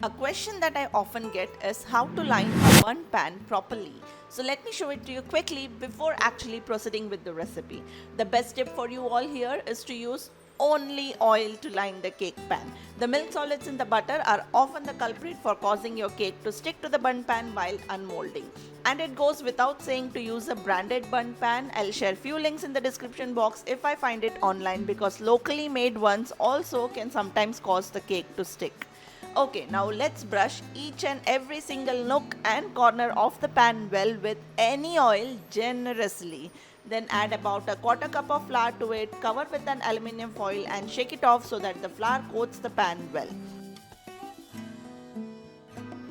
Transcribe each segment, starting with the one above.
A question that I often get is how to line a burnt pan properly. So let me show it to you quickly before actually proceeding with the recipe. The best tip for you all here is to use only oil to line the cake pan. The milk solids in the butter are often the culprit for causing your cake to stick to the burnt pan while unmolding. And it goes without saying to use a branded burnt pan. I'll share few links in the description box if I find it online, because locally made ones also can sometimes cause the cake to stick. Okay, now let's brush each and every single nook and corner of the pan well with any oil generously. Then add about a quarter cup of flour to it, cover with an aluminium foil and shake it off so that the flour coats the pan well.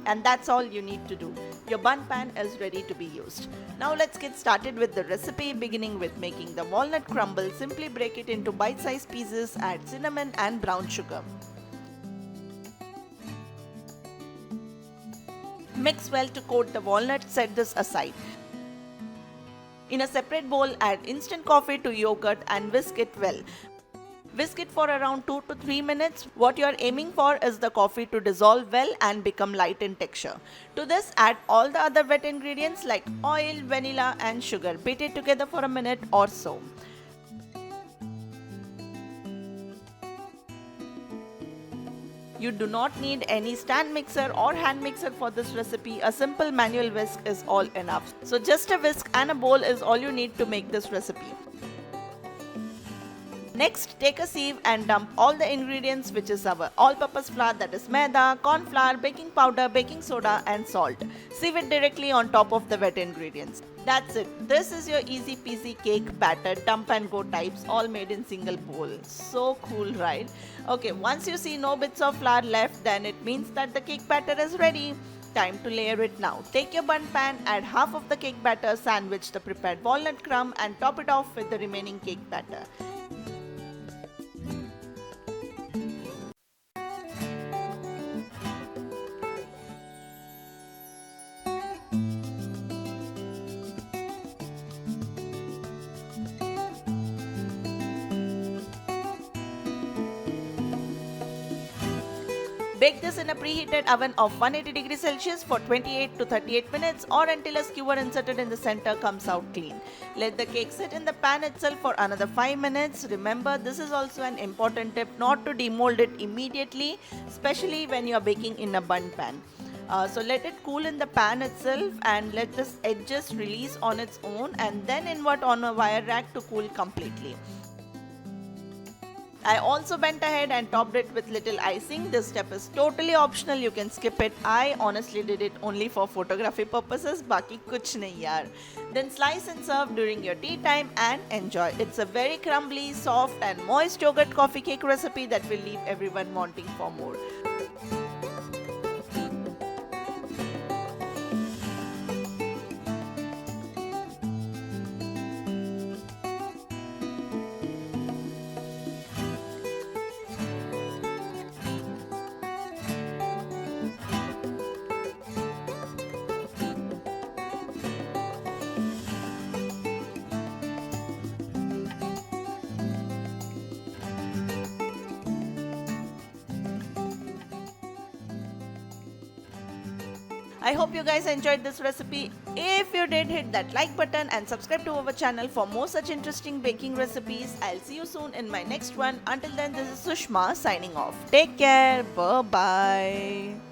And that's all you need to do. Your bun pan is ready to be used. Now let's get started with the recipe, beginning with making the walnut crumble. Simply break it into bite-sized pieces, add cinnamon and brown sugar. Mix well to coat the walnuts, set this aside. In a separate bowl, add instant coffee to yogurt and whisk it well. Whisk it for around 2 to 3 minutes. What you are aiming for is the coffee to dissolve well and become light in texture. To this, add all the other wet ingredients like oil, vanilla and sugar. Beat it together for a minute or so. You do not need any stand mixer or hand mixer for this recipe. A simple manual whisk is all enough. So just a whisk and a bowl is all you need to make this recipe. Next, take a sieve and dump all the ingredients, which is our all-purpose flour, that is Maida, cornflour, baking powder, baking soda and salt. Sieve it directly on top of the wet ingredients. That's it. This is your easy peasy cake batter, dump and go types, all made in single bowl. So cool, right? Okay, once you see no bits of flour left, then it means that the cake batter is ready. Time to layer it now. Take your bun pan, add half of the cake batter, sandwich the prepared walnut crumb and top it off with the remaining cake batter. Bake this in a preheated oven of 180 degrees Celsius for 28 to 38 minutes or until a skewer inserted in the center comes out clean. Let the cake sit in the pan itself for another 5 minutes. Remember, this is also an important tip not to demold it immediately, especially when you are baking in a bun pan. So let it cool in the pan itself and let this edges release on its own, and then invert on a wire rack to cool completely. I also went ahead and topped it with little icing. This step is totally optional, you can skip it. I honestly did it only for photography purposes. Baki kuch nahi yaar. Then slice and serve during your tea time and enjoy. It's a very crumbly, soft and moist yogurt coffee cake recipe that will leave everyone wanting for more. I hope you guys enjoyed this recipe. If you did, hit that like button and subscribe to our channel for more such interesting baking recipes. I'll see you soon in my next one. Until then, this is Sushma signing off. Take care. Bye-bye.